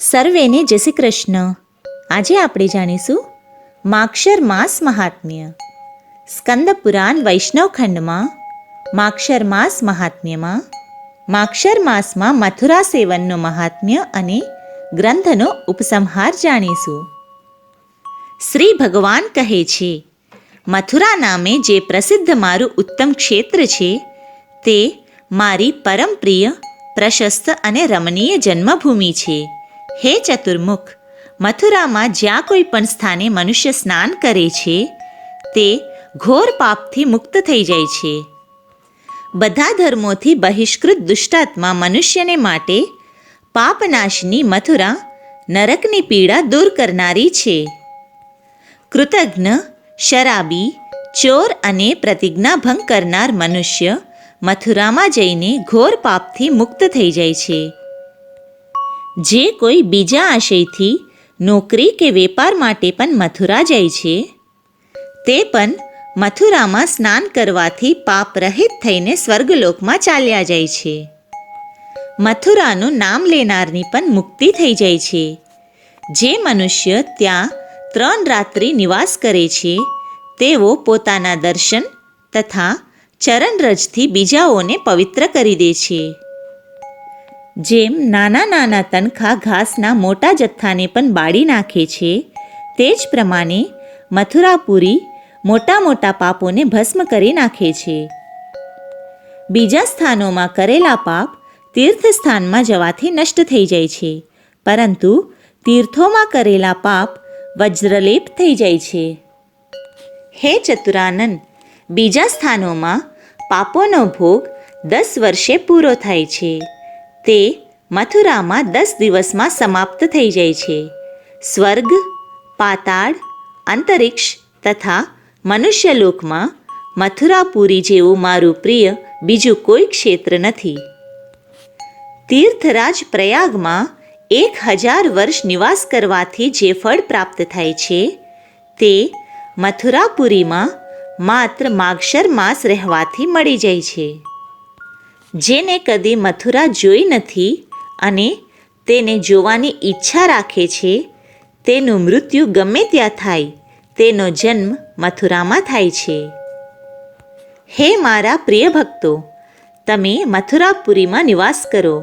સર્વેને જય શ્રી કૃષ્ણ. આજે આપણે જાણીશું માક્ષર માસ મહાત્મ્ય. સ્કંદ પુરાણ વૈષ્ણવ ખંડમાં માક્ષર માસ મહાત્મ્યમાં માક્ષર માસમાં મથુરા સેવનનો મહાત્મ્ય અને ગ્રંથનો ઉપસંહાર જાણીશું. શ્રી ભગવાન કહે છે, મથુરા નામે જે પ્રસિદ્ધ મારું ઉત્તમ ક્ષેત્ર છે તે મારી પરમ પ્રિય, પ્રશસ્ત અને રમણીય જન્મભૂમિ છે. હે ચતુર્મુખ, મથુરામાં જ્યાં કોઈ પણ સ્થાને મનુષ્ય સ્નાન કરે છે તે ઘોર પાપથી મુક્ત થઈ જાય છે. બધા ધર્મોથી બહિષ્કૃત દુષ્ટાત્મા મનુષ્યને માટે પાપનાશની મથુરા નરકની પીડા દૂર કરનારી છે. કૃતજ્ઞ, શરાબી, ચોર અને પ્રતિજ્ઞાભંગ કરનાર મનુષ્ય મથુરામાં જઈને ઘોર પાપથી મુક્ત થઈ જાય છે. જે કોઈ બીજા આશયથી નોકરી કે વેપાર માટે પણ મથુરા જાય છે તે પણ મથુરામાં સ્નાન કરવાથી પાપ રહિત થઈને સ્વર્ગલોકમાં ચાલ્યા જાય છે. મથુરાનું નામ લેનારની પણ મુક્તિ થઈ જાય છે. જે મનુષ્ય ત્યાં 3 રાત્રિ નિવાસ કરે છે તેઓ પોતાના દર્શન તથા ચરણરજથી બીજાઓને પવિત્ર કરી દે છે. જેમ નાના નાના તનખા ઘાસના મોટા જથ્થાને પણ બાળી નાખે છે, તે જ પ્રમાણે મથુરાપુરી મોટા મોટા પાપોને ભસ્મ કરી નાખે છે. બીજા સ્થાનોમાં કરેલા પાપ તીર્થસ્થાનમાં જવાથી નષ્ટ થઈ જાય છે, પરંતુ તીર્થોમાં કરેલા પાપ વજ્રલેપ થઈ જાય છે. હે ચતુરાનંદ, બીજા સ્થાનોમાં પાપોનો ભોગ 10 વર્ષે પૂરો થાય છે. તે મથુરામાં 10 દિવસમાં સમાપ્ત થઈ જાય છે. સ્વર્ગ, પાતાળ, અંતરિક્ષ તથા મનુષ્યલોકમાં મથુરાપુરી જેવું મારું પ્રિય બીજું કોઈ ક્ષેત્ર નથી. તીર્થરાજ પ્રયાગમાં 1000 વર્ષ નિવાસ કરવાથી જે ફળ પ્રાપ્ત થાય છે તે મથુરાપુરીમાં માત્ર માગશર માસ રહેવાથી મળી જાય છે. જેને કદી મથુરા જોઈ નથી અને તેને જોવાની ઈચ્છા રાખે છે તેનું મૃત્યુ ગમે ત્યાં થાય, તેનો જન્મ મથુરામાં થાય છે. હે મારા પ્રિય ભક્તો, તમે મથુરાપુરીમાં નિવાસ કરો.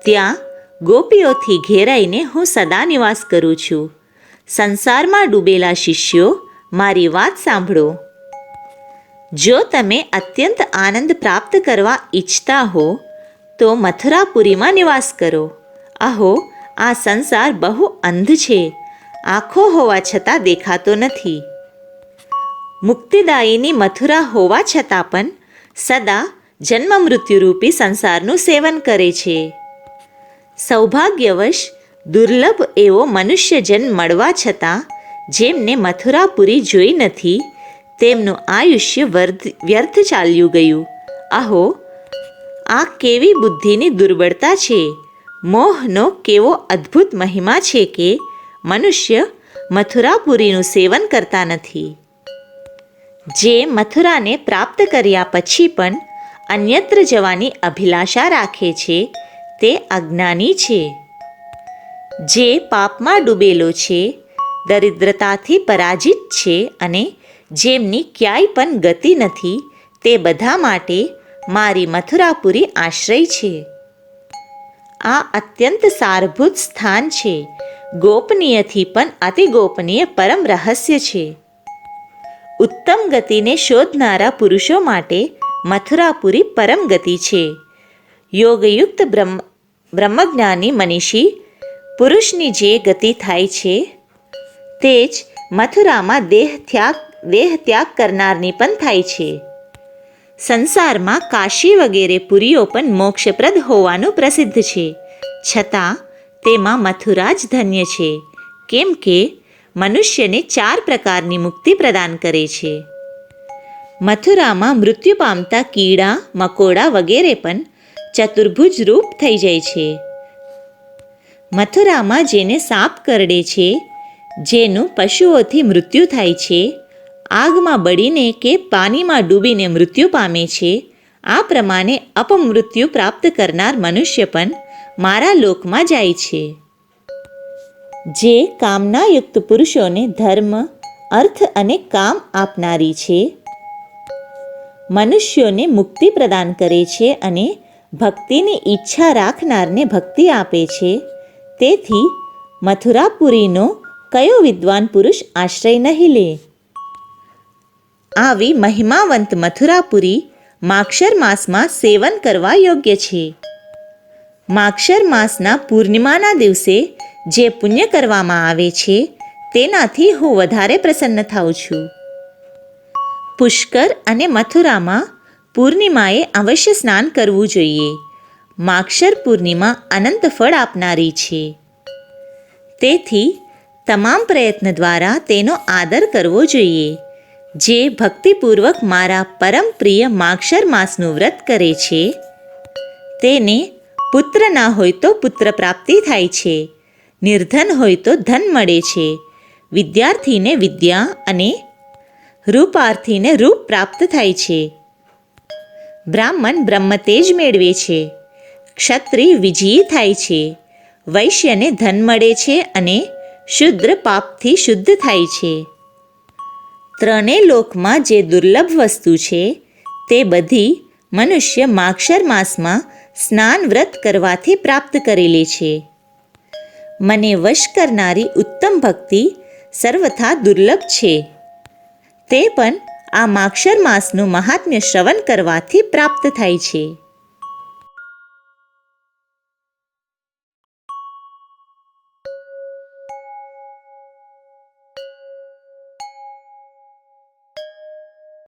ત્યાં ગોપીઓથી ઘેરાઈને હું સદા નિવાસ કરું છું. સંસારમાં ડૂબેલા શિષ્યો, મારી વાત સાંભળો. જો તમે અત્યંત આનંદ પ્રાપ્ત કરવા ઈચ્છતા હો તો મથુરાપુરીમાં નિવાસ કરો. અહો, આ સંસાર બહુ અંધ છે, આંખો હોવા છતાં દેખાતો નથી. મુક્તિદાયીની મથુરા હોવા છતાં પણ સદા જન્મ મૃત્યુરૂપી સંસારનું સેવન કરે છે. સૌભાગ્યવશ દુર્લભ એવો મનુષ્ય જન્મ મળવા છતાં જેમને મથુરાપુરી જોઈ નથી તેમનું આયુષ્ય વ્યર્થ ચાલ્યું ગયું. અહો, આ કેવી બુદ્ધિની દુર્બળતા છે! મોહનો કેવો અદ્ભુત મહિમા છે કે મનુષ્ય મથુરાપુરીનું સેવન કરતા નથી. જે મથુરાને પ્રાપ્ત કર્યા પછી પણ અન્યત્ર જવાની અભિલાષા રાખે છે તે અજ્ઞાની છે. જે પાપમાં ડૂબેલો છે, દરિદ્રતાથી પરાજિત છે અને જેમની ક્યાંય પણ ગતિ નથી, તે બધા માટે મારી મથુરાપુરી આશ્રય છે. આ અત્યંત સારભૂત સ્થાન છે. ગોપનીયથી પણ અતિ ગોપનીય પરમ રહસ્ય છે. ઉત્તમ ગતિને શોધનારા પુરુષો માટે મથુરાપુરી પરમ ગતિ છે. યોગયુક્ત બ્રહ્મજ્ઞાની મનીષી પુરુષની જે ગતિ થાય છે તે જ મથુરામાં દેહ ત્યાગ કરનારની પણ થાય છે. સંસારમાં કાશી વગેરે પુરીઓ પણ મોક્ષપ્રદ હોવાનું પ્રસિદ્ધ છે, છતાં તેમાં મથુરા જ ધન્ય છે, કેમ કે મનુષ્યને 4 પ્રકારની મુક્તિ પ્રદાન કરે છે. મથુરામાં મૃત્યુ પામતા કીડા, મકોડા વગેરે પણ ચતુર્ભુજ રૂપ થઈ જાય છે. મથુરામાં જેને સાપ કરડે છે, જેનું પશુઓથી મૃત્યુ થાય છે, આગમાં બળીને કે પાણીમાં ડૂબીને મૃત્યુ પામે છે, આ પ્રમાણે અપમૃત્યુ પ્રાપ્ત કરનાર મનુષ્ય પણ મારા લોકમાં જાય છે. જે કામનાયુક્ત પુરુષોને ધર્મ, અર્થ અને કામ આપનારી છે. મનુષ્યોને મુક્તિ પ્રદાન કરે છે અને ભક્તિની ઈચ્છા રાખનારને ભક્તિ આપે છે. તેથી મથુરાપુરીનો કયો વિદ્વાન પુરુષ આશ્રય નહીં લે? આવી મહિમાવંત મથુરાપુરી માગશર માસમાં સેવન કરવા યોગ્ય છે. માગશર માસના પૂર્ણિમાના દિવસે જે પુણ્ય કરવામાં આવે છે તેનાથી હું વધારે પ્રસન્ન થાઉં છું. પુષ્કર અને મથુરામાં પૂર્ણિમાએ અવશ્ય સ્નાન કરવું જોઈએ. માગશર પૂર્ણિમા અનંત ફળ આપનારી છે. તેથી તમામ પ્રયત્ન દ્વારા તેનો આદર કરવો જોઈએ. જે ભક્તિપૂર્વક મારા પરમ પ્રિય માગશર માસનું વ્રત કરે છે તેને પુત્ર ના હોય તો પુત્ર પ્રાપ્તિ થાય છે, નિર્ધન હોય તો ધન મળે છે, વિદ્યાર્થીને વિદ્યા અને રૂપાર્થીને રૂપ પ્રાપ્ત થાય છે. બ્રાહ્મણ બ્રહ્મતેજ મેળવે છે, ક્ષત્રિય વિજયી થાય છે, વૈશ્યને ધન મળે છે અને શુદ્ર પાપથી શુદ્ધ થાય છે. ત્રણેય લોકમાં જે દુર્લભ વસ્તુ છે તે બધી મનુષ્ય માગશર માસમાં સ્નાન વ્રત કરવાથી પ્રાપ્ત કરી લે છે. મને વશ કરનારી ઉત્તમ ભક્તિ સર્વથા દુર્લભ છે. તે પણ આ માગશર માસનું મહાત્મ્ય શ્રવણ કરવાથી પ્રાપ્ત થાય છે.